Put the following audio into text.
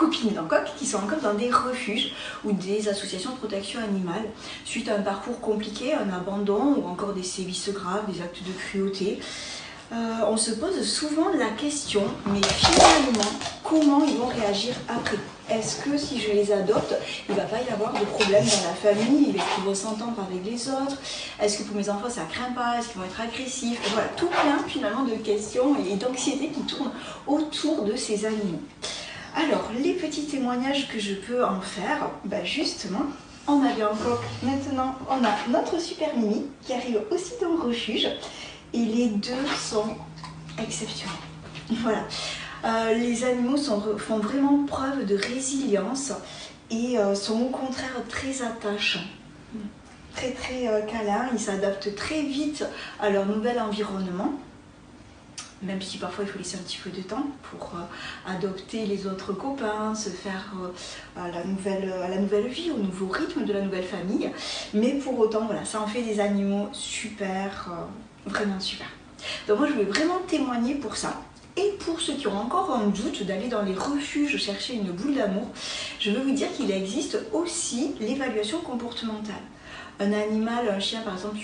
copines d'Hancock qui sont encore dans des refuges ou des associations de protection animale suite à un parcours compliqué, un abandon ou encore des sévices graves, des actes de cruauté. On se pose souvent la question, mais finalement, comment ils vont réagir après? Est-ce que si je les adopte, il ne va pas y avoir de problème dans la famille? Est-ce qu'ils vont s'entendre avec les autres? Est-ce que pour mes enfants ça craint pas? Est-ce qu'ils vont être agressifs? Voilà, tout plein finalement de questions et d'anxiété qui tournent autour de ces animaux. Alors, les petits témoignages que je peux en faire, justement, on avait encore, maintenant on a notre super Mimi qui arrive aussi dans le refuge. Et les deux sont exceptionnels. Voilà. Les animaux font vraiment preuve de résilience et sont au contraire très attachants. Très câlins, ils s'adaptent très vite à leur nouvel environnement. Même si parfois il faut laisser un petit peu de temps pour adopter les autres copains, se faire à la nouvelle vie, au nouveau rythme de la nouvelle famille. Mais pour autant, voilà, ça en fait des animaux super, vraiment super. Donc moi je vais vraiment témoigner pour ça. Et pour ceux qui ont encore un doute d'aller dans les refuges chercher une boule d'amour, je veux vous dire qu'il existe aussi l'évaluation comportementale. Un animal, un chien par exemple,